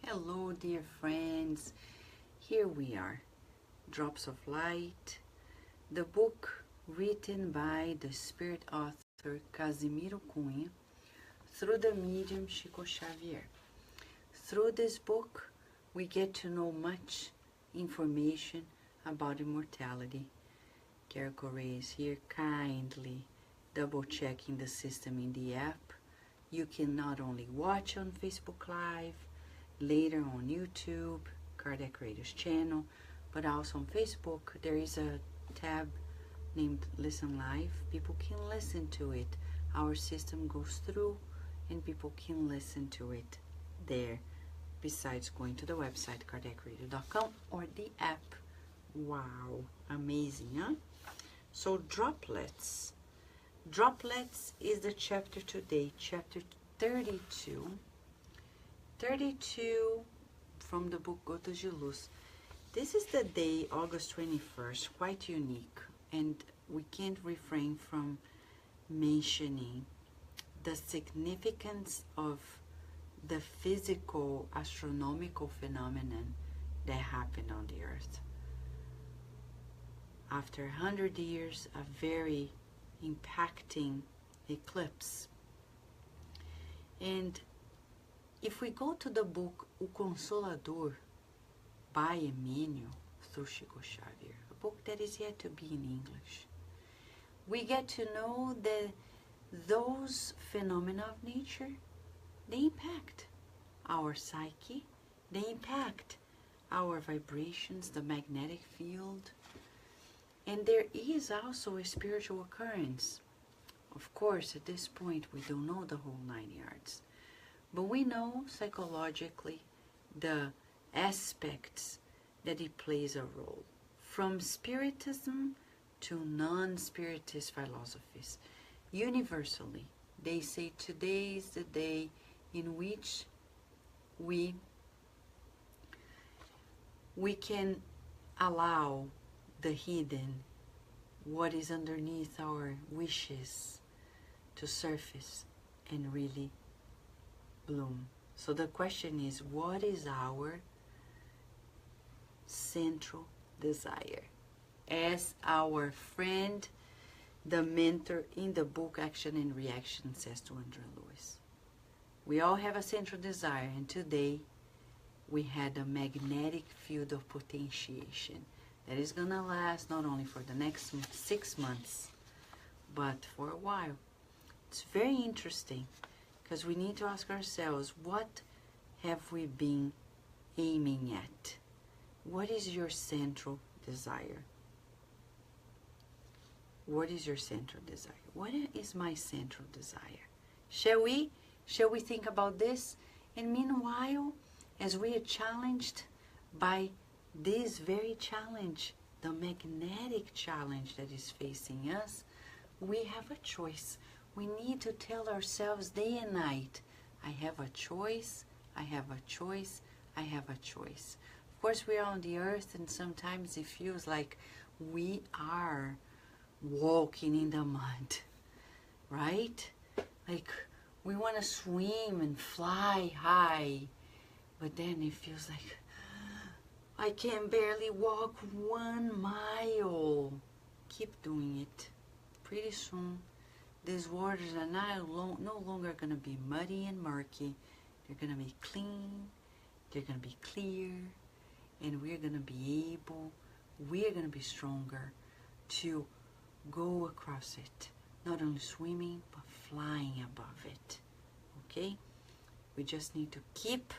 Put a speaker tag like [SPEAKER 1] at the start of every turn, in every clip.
[SPEAKER 1] Hello, dear friends. Here we are, Drops of Light, the book written by the spirit author Camisiro Cunha through the medium Xavier. Through this book, we get to know much information about immortality. Kerkore is here kindly double-checking the system in the app. You can not only watch on Facebook Live, later on YouTube, Kardec Radio's channel, but also on Facebook. There is a tab named Listen Live. People can listen to it. Our system goes through and people can listen to it there, besides going to the website kardecradio.com or the app. Wow, amazing, huh? So Droplets. Droplets is the chapter today, chapter 32. 32 from the book Gotas de Luz. This is the day, August 21st, quite unique, and we can't refrain from mentioning the significance of the physical astronomical phenomenon that happened on the earth. After 100 years, a very impacting eclipse. And if we go to the book O Consolador by Emmanuel through Xavier, a book that is yet to be in English, we get to know that those phenomena of nature, they impact our psyche, they impact our vibrations, the magnetic field, and there is also a spiritual occurrence. Of course, at this point, we don't know the whole 9 yards. But we know psychologically the aspects that it plays a role, from spiritism to non-spiritist philosophies. Universally, they say today is the day in which we can allow the hidden, what is underneath our wishes, to surface and really bloom. So the question is, what is our central desire? As our friend, the mentor in the book Action and Reaction says to Andrew Lewis, we all have a central desire, and today we had a magnetic field of potentiation that is going to last not only for the next 6 months, but for a while. It's very interesting, because we need to ask ourselves, what have we been aiming at? What is your central desire? What is your central desire? What is my central desire? Shall we think about this? And meanwhile, as we are challenged by this very challenge, the magnetic challenge that is facing us, we have a choice. We need to tell ourselves day and night, I have a choice, I have a choice, I have a choice. Of course, we are on the earth, and sometimes it feels like we are walking in the mud, right? Like we want to swim and fly high, but then it feels like I can barely walk 1 mile. Keep doing it. Pretty soon, these waters are no longer going to be muddy and murky. They're going to be clean. They're going to be clear. And we're going to be stronger to go across it. Not only swimming, but flying above it. Okay? We just need to keep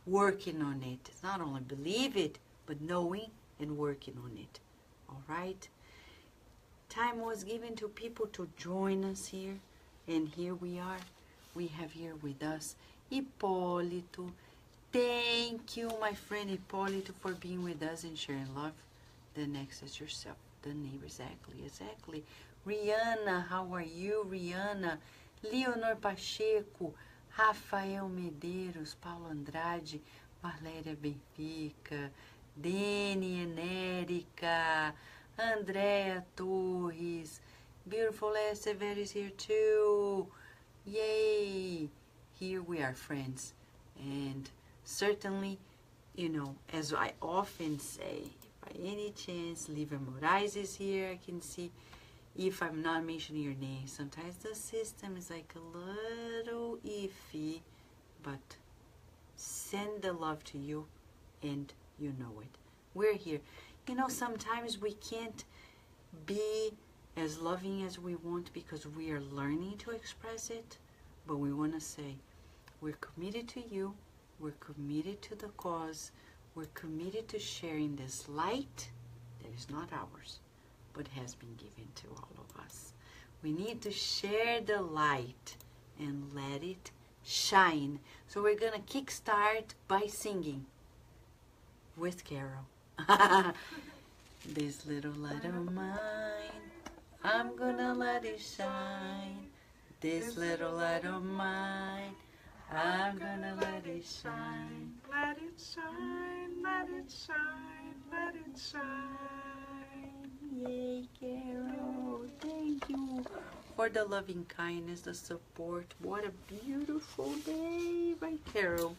[SPEAKER 1] working on it. Not only believe it, but knowing and working on it. All right? Time was given to people to join us here, and here we are. We have here with us Hipólito. Thank you, my friend Hipólito, for being with us and sharing love. The next is yourself, the neighbor. Exactly. Rihanna, how are you, Rihanna? Leonor Pacheco, Rafael Medeiros, Paulo Andrade, Valéria Benfica, Deni Enérica, Andrea Torres, beautiful Xavier is here too. Yay! Here we are, friends, and Certainly, you know, as I often say, if by any chance Liva Moraes is here, I can see, if I'm not mentioning your name, sometimes the system is like a little iffy, but send the love to you, and you know it. We're here. You know, sometimes we can't be as loving as we want because we are learning to express it, but we want to say, we're committed to you, we're committed to the cause, we're committed to sharing this light that is not ours, but has been given to all of us. We need to share the light and let it shine. So we're going to kickstart by singing with Carol. This little light of mine, I'm gonna let it shine. This little light of mine, I'm gonna let it shine.
[SPEAKER 2] Let it shine, let it shine, let it shine.
[SPEAKER 1] Yay, Carol. Thank you for the loving kindness, the support. What a beautiful day, right, Carol?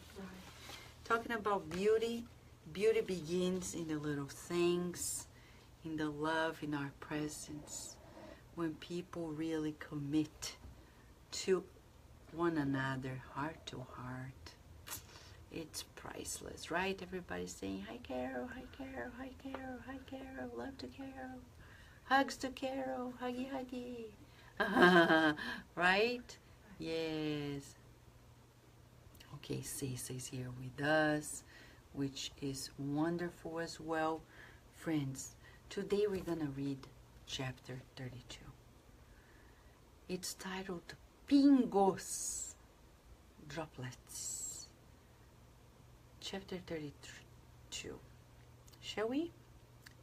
[SPEAKER 1] Talking about beauty, beauty begins in the little things, in the love, in our presence. When people really commit to one another, heart to heart, it's priceless, right? Everybody's saying, hi, Carol, hi, Carol, hi, Carol, hi, Carol, love to Carol, hugs to Carol, huggy, huggy. Right? Yes. Okay, Ceci's here with us, which is wonderful as well. Friends, today we're going to read chapter 32. It's titled Pingos, Droplets. Chapter 32. Shall we?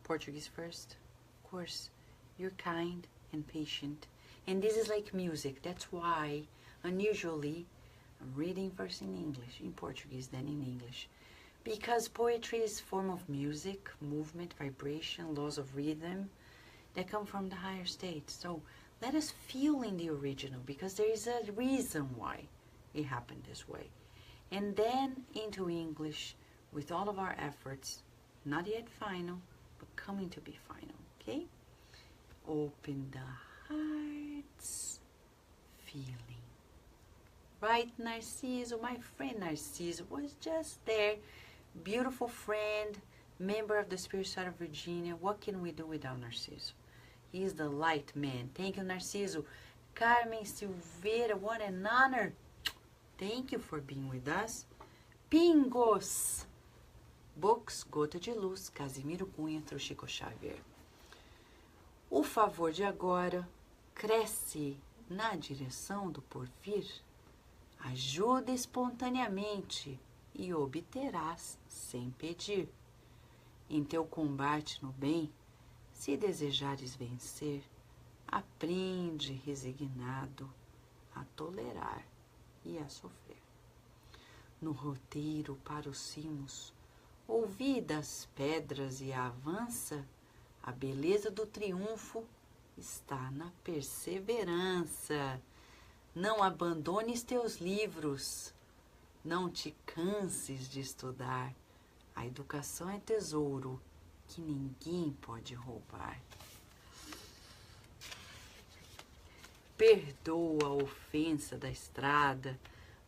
[SPEAKER 1] Portuguese first. Of course, you're kind and patient. And this is like music. That's why, unusually, I'm reading first in English, in Portuguese, then in English. Because poetry is a form of music, movement, vibration, laws of rhythm that come from the higher state. So let us feel in the original, because there is a reason why it happened this way. And then into English with all of our efforts, not yet final, but coming to be final, okay? Open the heart's feeling. Right, Narciso, my friend Narciso was just there. Beautiful friend, member of the Spirit Side of Virginia. What can we do without Narciso? He's the light man. Thank you, Narciso. Carmen Silveira, what an honor. Thank you for being with us. Pingos. Books, Gota de Luz, Camisiro Cunha, through Xavier. O favor de agora cresce na direção do porvir. Ajuda espontaneamente e obterás sem pedir. Em teu combate no bem, se desejares vencer, aprende resignado a tolerar e a sofrer. No roteiro para os cimos, ouvi das pedras e avança, a beleza do triunfo está na perseverança. Não abandones teus livros, não te canses de estudar. A educação é tesouro que ninguém pode roubar. Perdoa a ofensa da estrada,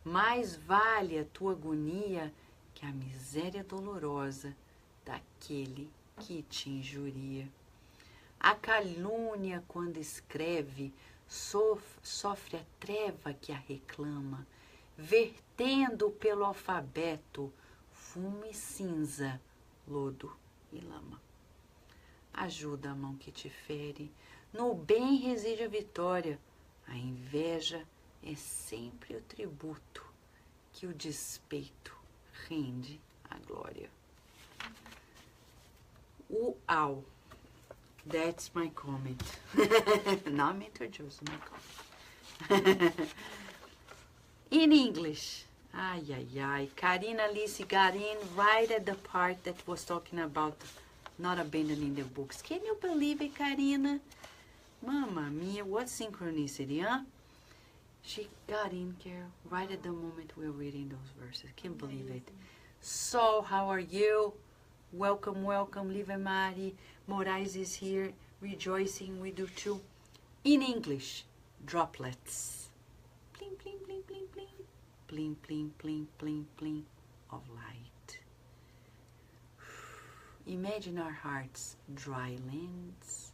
[SPEAKER 1] mais vale a tua agonia que a miséria dolorosa daquele que te injuria. A calúnia, quando escreve, sofre a treva que a reclama, vertendo pelo alfabeto fumo e cinza, lodo e lama. Ajuda a mão que te fere, no bem reside a vitória, a inveja é sempre o tributo que o despeito rende a glória. Uau! That's my comment. Now I'm introducing my comment. In English. Ay, ay, ay. Karina Alice got in right at the part that was talking about not abandoning the books. Can you believe it, Karina? Mamma mia, what synchronicity, huh? She got in, Carol, right at the moment we were reading those verses. Can't believe it. Sol, how are you? Welcome, welcome. Liva Mari Moraes is here, rejoicing. We do too. In English, droplets. Bling, bling, bling, bling, bling. Bling, bling, bling, bling, bling of light. Imagine our hearts, dry lands,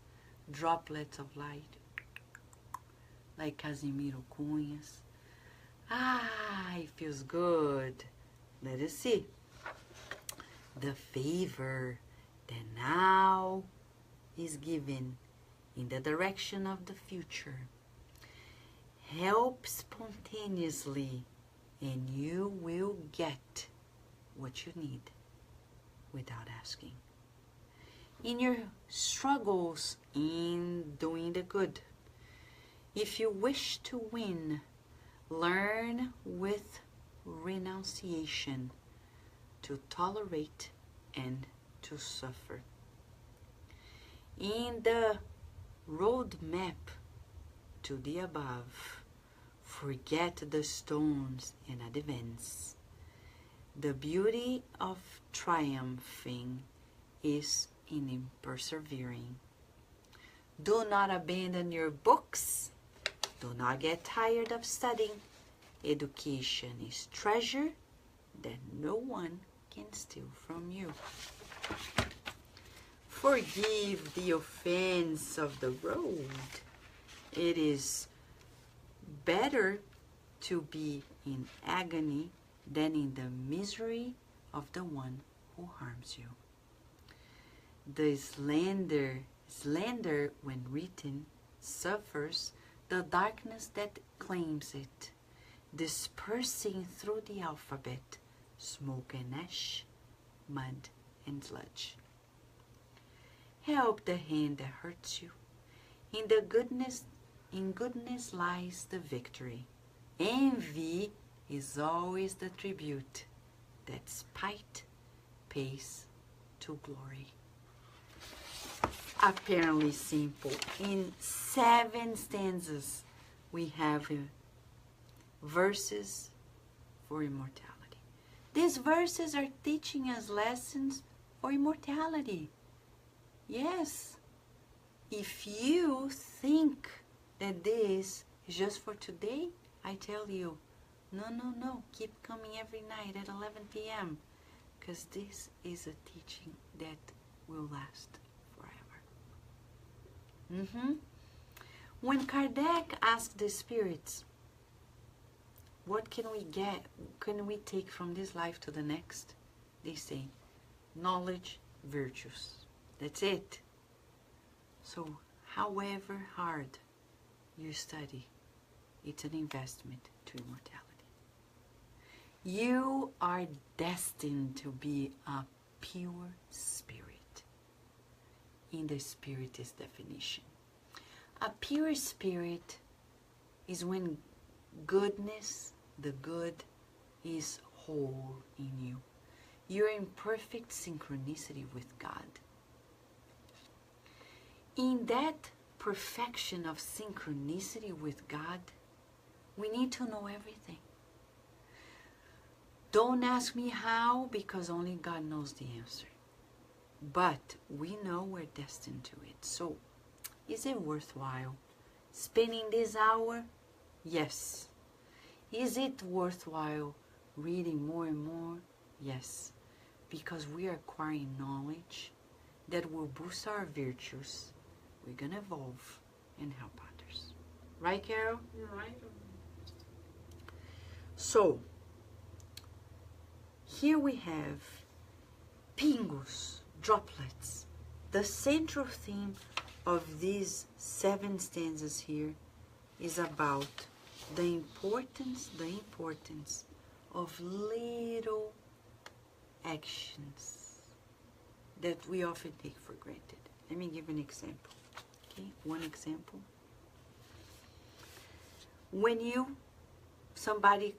[SPEAKER 1] droplets of light, like Camisiro Cunha's. It feels good. Let us see. The favor that now is given in the direction of the future. Help spontaneously, and you will get what you need without asking. In your struggles in doing the good, if you wish to win, learn with renunciation to tolerate and to suffer. In the roadmap to the above, forget the stones and advance. The beauty of triumphing is in persevering. Do not abandon your books. Do not get tired of studying. Education is treasure that no one can steal from you. Forgive the offense of the road. It is better to be in agony than in the misery of the one who harms you. The slander when written suffers the darkness that claims it, dispersing through the alphabet smoke and ash, mud and sludge. Help the hand that hurts you. In goodness lies the victory. Envy is always the tribute that spite pays to glory. Apparently simple. In 7 stanzas, we have verses for immortality. These verses are teaching us lessons for immortality. Yes, if you think that this is just for today, I tell you, no, keep coming every night at 11 p.m. because this is a teaching that will last forever. When Kardec asked the spirits, what can we take from this life to the next? They say, knowledge, virtues. That's it. So, however hard you study, it's an investment to immortality. You are destined to be a pure spirit. In the Spiritist definition, a pure spirit is when goodness, the good, is whole in you. You're in perfect synchronicity with God. In that perfection of synchronicity with God, we need to know everything. Don't ask me how, because only God knows the answer. But we know we're destined to it. So, is it worthwhile spending this hour? Yes. Is it worthwhile reading more and more? Yes. Because we are acquiring knowledge that will boost our virtues. We're going to evolve and help others. Right, Carol?
[SPEAKER 2] You're right.
[SPEAKER 1] So, here we have pingos, droplets. The central theme of these 7 stanzas here is about the importance of little actions that we often take for granted. Let me give an example. Okay, one example. When somebody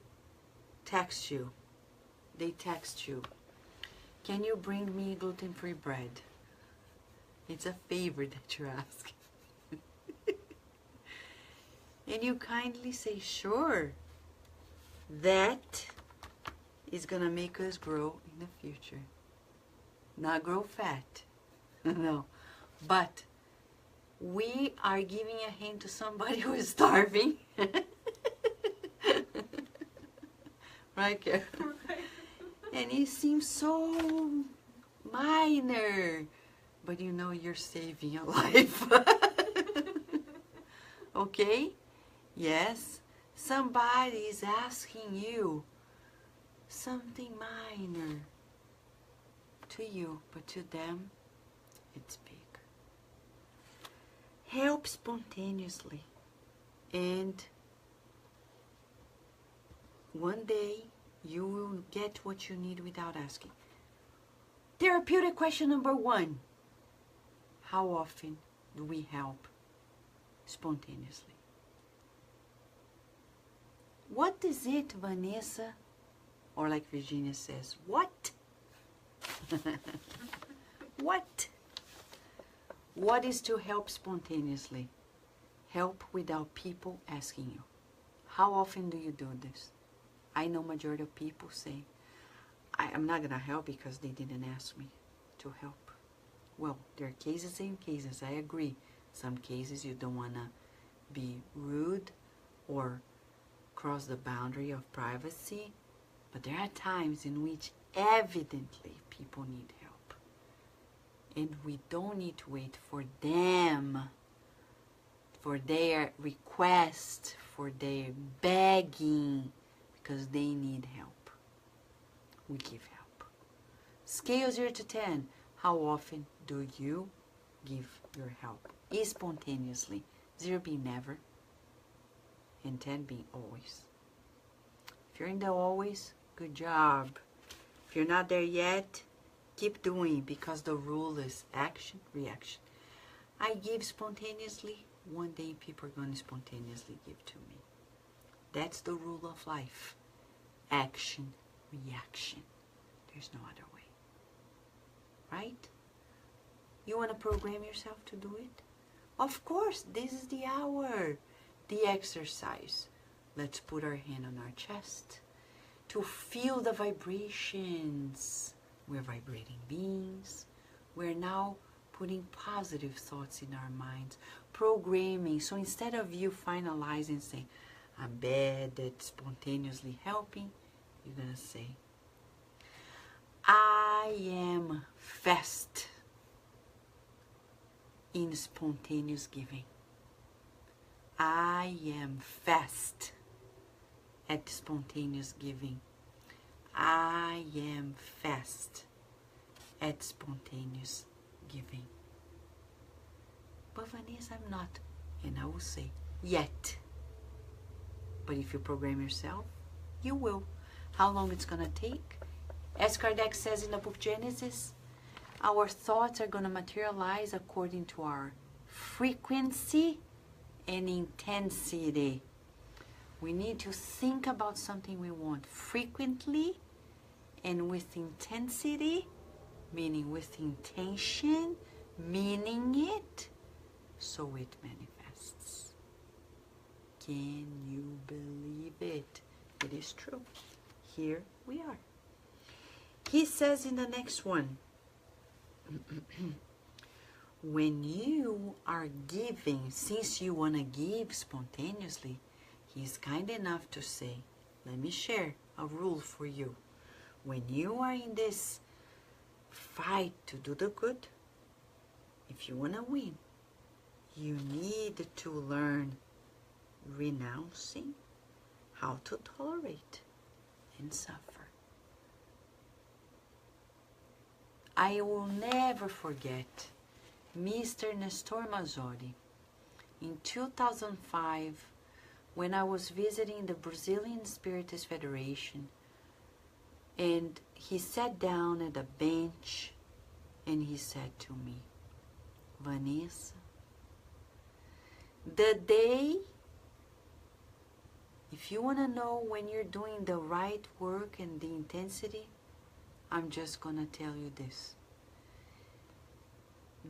[SPEAKER 1] texts you, they text you, can you bring me gluten-free bread? It's a favor that you're asking. And you kindly say, sure. That is gonna make us grow in the future. Not grow fat, no, but we are giving a hand to somebody who is starving. Right, Karen?
[SPEAKER 2] Right.
[SPEAKER 1] And it seems so minor, but you know you're saving a life. Okay? Yes, somebody is asking you something minor to you, but to them, it's big. Help spontaneously, and one day you will get what you need without asking. Therapeutic question number 1. How often do we help spontaneously? What is it, Vanessa? Or like Virginia says, what? What? What is to help spontaneously? Help without people asking you. How often do you do this? I know majority of people say, I'm not going to help because they didn't ask me to help. Well, there are cases and cases, I agree. Some cases you don't want to be rude or cross the boundary of privacy, but there are times in which evidently people need help. And we don't need to wait for them, for their request, for their begging, because they need help. We give help. Scale 0 to 10. How often do you give your help? Spontaneously. 0 being never, and 10 being always. If you're in the always, good job. If you're not there yet, keep doing, because the rule is action, reaction. I give spontaneously, one day people are going to spontaneously give to me. That's the rule of life. Action, reaction. There's no other way. Right? You want to program yourself to do it? Of course, this is the hour. The exercise. Let's put our hand on our chest to feel the vibrations. We're vibrating beings. We're now putting positive thoughts in our minds, programming. So instead of you finalizing saying, I'm bad at spontaneously helping, you're going to say, I am fast in spontaneous giving. I am fast at spontaneous giving. I am fast at spontaneous giving. But Vanessa, I'm not. And I will say, yet. But if you program yourself, you will. How long it's going to take? As Kardec says in the book Genesis, our thoughts are going to materialize according to our frequency and intensity. We need to think about something we want frequently and with intensity, meaning with intention, meaning it, so it manifests. Can you believe it? It is true. Here we are. He says in the next one, when you are giving, since you want to give spontaneously, he's kind enough to say, let me share a rule for you. When you are in this fight to do the good, if you want to win, you need to learn renouncing, how to tolerate and suffer. I will never forget Mr. Nestor Mazzori in 2005 when I was visiting the Brazilian Spiritist Federation, and he sat down at a bench and he said to me, Vanessa, the day, if you want to know when you're doing the right work and the intensity, I'm just going to tell you this.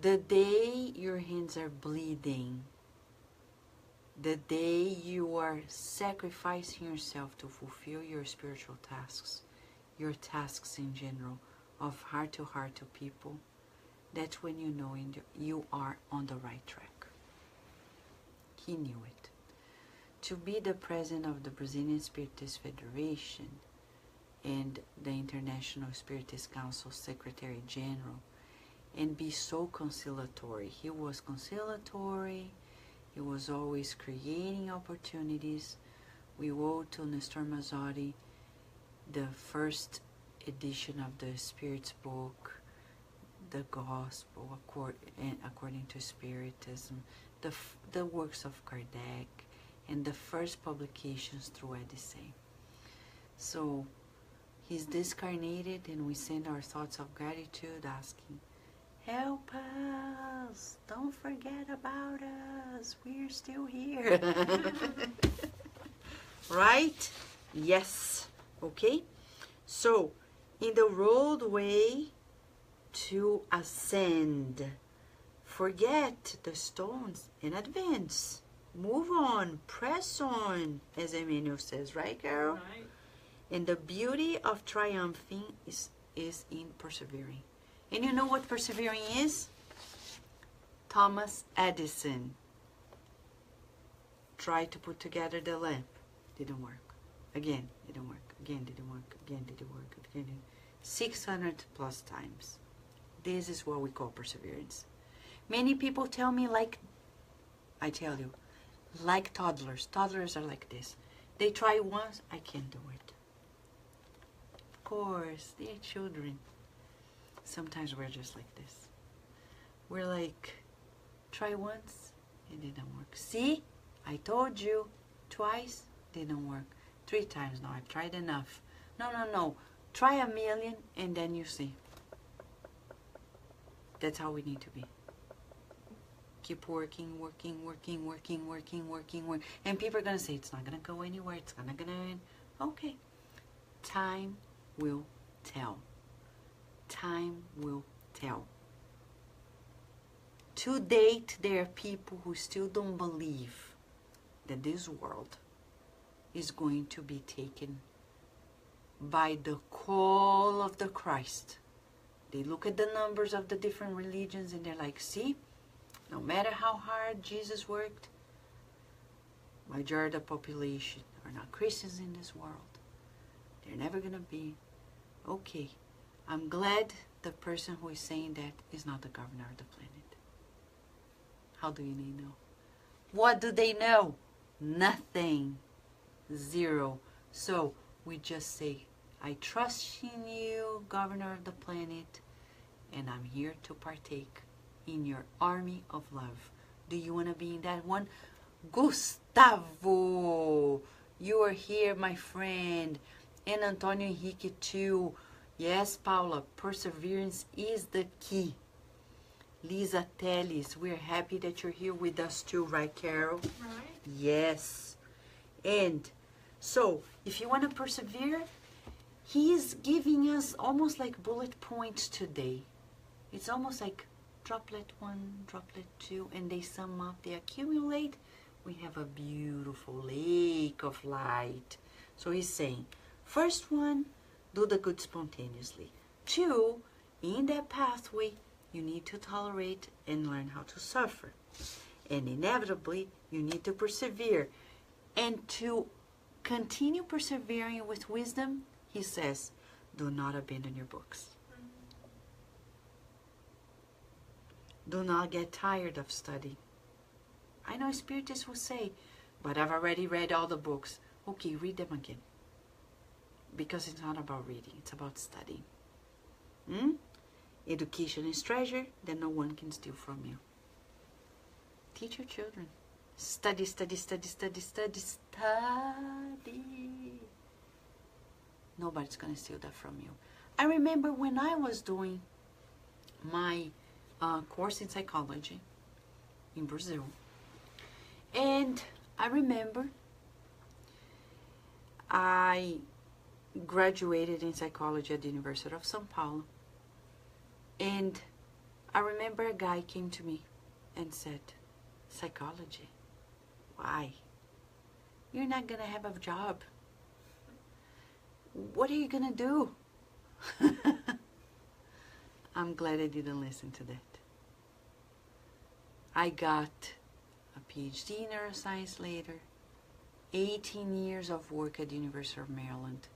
[SPEAKER 1] The day your hands are bleeding, the day you are sacrificing yourself to fulfill your spiritual tasks, your tasks in general, of heart to people, that's when you know you are on the right track. He knew it. To be the president of the Brazilian Spiritist Federation and the International Spiritist Council Secretary General, and be so conciliatory. He was conciliatory. He was always creating opportunities. We owe to Nestor Mazzotti the first edition of the Spirit's book, the Gospel according to Spiritism, the works of Kardec, and the first publications through Odyssey. So he's discarnated, and we send our thoughts of gratitude, asking, help us, don't forget about us, we're still here. Right? Yes. Okay? So, in the roadway to ascend, forget the stones and advance. Move on, press on, as Emmanuel says, right, Carol?
[SPEAKER 2] Right.
[SPEAKER 1] And the beauty of triumphing is in persevering. And you know what persevering is? Thomas Edison tried to put together the lamp. Didn't work. Again, didn't work. Again, didn't work. Again, didn't work. Again, 600 plus times. This is what we call perseverance. Many people tell me, like, I tell you, like toddlers. Toddlers are like this. They try once, I can't do it. Of course, they're children. Sometimes we're just like this. We're like, try once, it didn't work. See, I told you. Twice, didn't work. 3 times, no, I've tried enough. No. Try 1,000,000 and then you see. That's how we need to be. Keep working. And people are going to say, it's not going to go anywhere. It's not going to... Okay. Time will tell. Time will tell. To date, there are people who still don't believe that this world is going to be taken by the call of the Christ. They look at the numbers of the different religions and they're like, see, no matter how hard Jesus worked, majority of the population are not Christians in this world. They're never going to be. Okay, I'm glad the person who is saying that is not the governor of the planet. How do you know? What do they know? Nothing. Zero. So we just say, I trust in you, governor of the planet, and I'm here to partake in your army of love. Do you want to be in that one? Gustavo, you are here, my friend. And Antonio Henrique too. Yes, Paula, perseverance is the key. Lisa Teles, we're happy that you're here with us too, right, Carol?
[SPEAKER 2] Right.
[SPEAKER 1] Yes. And so, if you want to persevere, he is giving us almost like bullet points today. It's almost like droplet 1, droplet 2, and they sum up, they accumulate. We have a beautiful lake of light. So he's saying, first one, do the good spontaneously. 2, in that pathway, you need to tolerate and learn how to suffer. And inevitably, you need to persevere. And to continue persevering with wisdom, he says, do not abandon your books. Do not get tired of studying. I know Spiritists will say, but I've already read all the books. Okay, read them again. Because it's not about reading, it's about studying. Education is treasure that no one can steal from you. Teach your children. Study, study, study, study, study, study. Nobody's going to steal that from you. I remember when I was doing my course in psychology in Brazil. And I remember I graduated in psychology at the University of São Paulo. And I remember a guy came to me and said, psychology? Why? You're not going to have a job. What are you going to do? I'm glad I didn't listen to that. I got a PhD in neuroscience later, 18 years of work at the University of Maryland,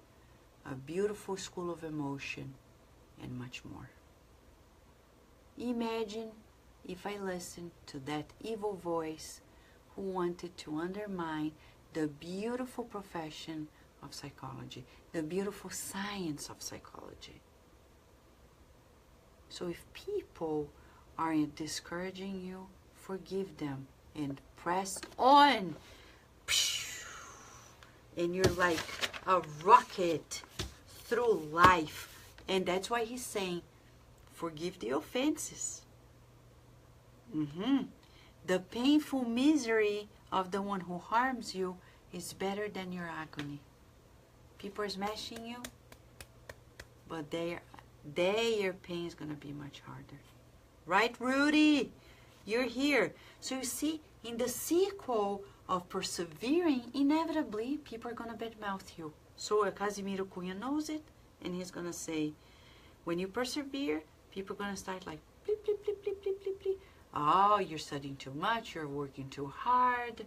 [SPEAKER 1] a beautiful school of emotion, and much more. Imagine if I listened to that evil voice who wanted to undermine the beautiful profession of psychology, the beautiful science of psychology. So if people are discouraging you, forgive them and press on. And you're like a rocket through life. And that's why he's saying, forgive the offenses. The painful misery of the one who harms you is better than your agony. People are smashing you, but their pain is going to be much harder. Right, Rudy? You're here. So you see, in the sequel of persevering, inevitably, people are going to badmouth you. So Camisiro Cunha knows it, and he's going to say, when you persevere, people are going to start like, bleep, bleep, bleep, bleep, bleep, bleep, bleep. Oh, you're studying too much, you're working too hard,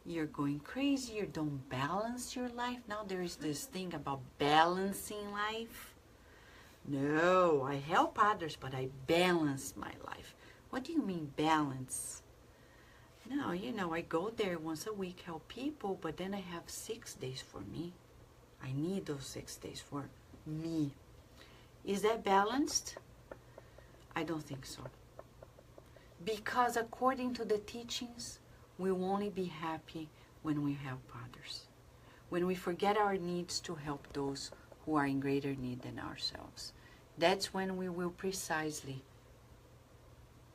[SPEAKER 1] you're going crazy, you don't balance your life. Now there is this thing about balancing life. No, I help others, but I balance my life. What do you mean balance? No, I go there once a week, help people, but then I have 6 days for me. I need those 6 days for me. Is that balanced? I don't think so. Because according to the teachings, we will only be happy when we help others. When we forget our needs to help those who are in greater need than ourselves. That's when we will precisely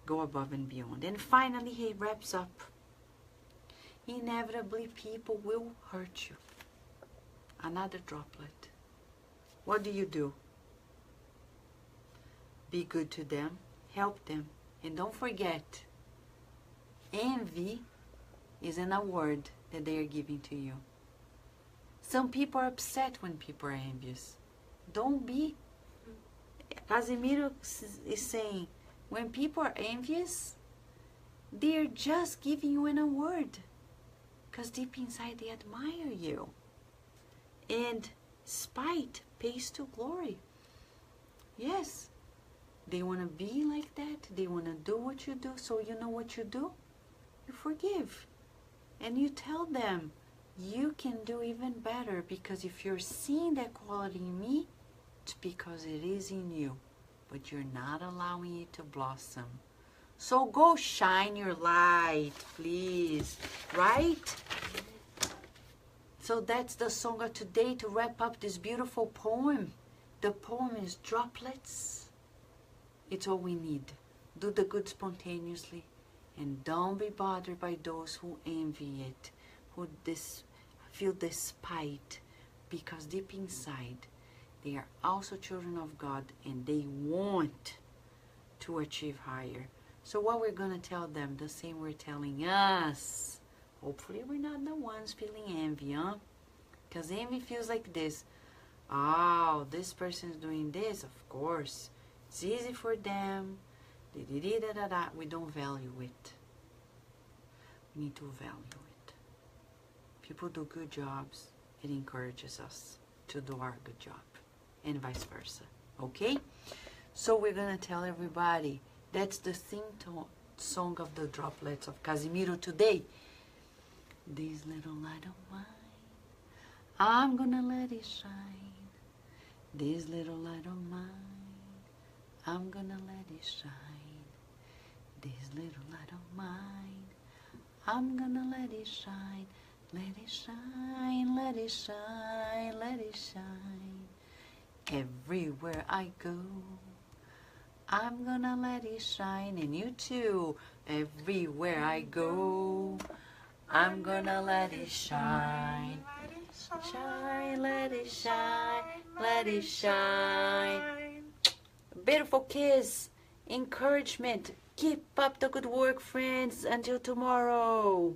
[SPEAKER 1] go above and beyond. And finally, he wraps up. Inevitably, people will hurt you. Another droplet. What do? Be good to them, help them. And don't forget, envy is an award that they are giving to you. Some people are upset when people are envious. Don't be. Camisiro is saying, when people are envious, they're just giving you an award. Because deep inside they admire you. And spite pays to glory. Yes. They want to be like that. They want to do what you do. So you know what you do? You forgive. And you tell them, you can do even better. Because if you're seeing that quality in me, it's because it is in you. But you're not allowing it to blossom. So go shine your light, please. Right? So that's the song of today to wrap up this beautiful poem. The poem is Droplets. It's all we need. Do the good spontaneously. And don't be bothered by those who envy it, who feel despite. Because deep inside, they are also children of God and they want to achieve higher. So what we're going to tell them, the same we're telling us. Hopefully we're not the ones feeling envy, huh? Because envy feels like this. Oh, this person's doing this, of course. It's easy for them. We don't value it. We need to value it. People do good jobs. It encourages us to do our good job. And vice versa. Okay? So we're going to tell everybody. That's the song of the Droplets of Camisiro today. This little light of mine, I'm going to let it shine. This little light of mine, I'm gonna let it shine. This little light of mine, I'm gonna let it shine. Let it shine, let it shine, let it shine. Everywhere I go, I'm gonna let it shine. And you too, everywhere I go, I'm gonna let it shine. Shine, let it shine, let it shine. Beautiful kiss, encouragement. Keep up the good work, friends. Until tomorrow.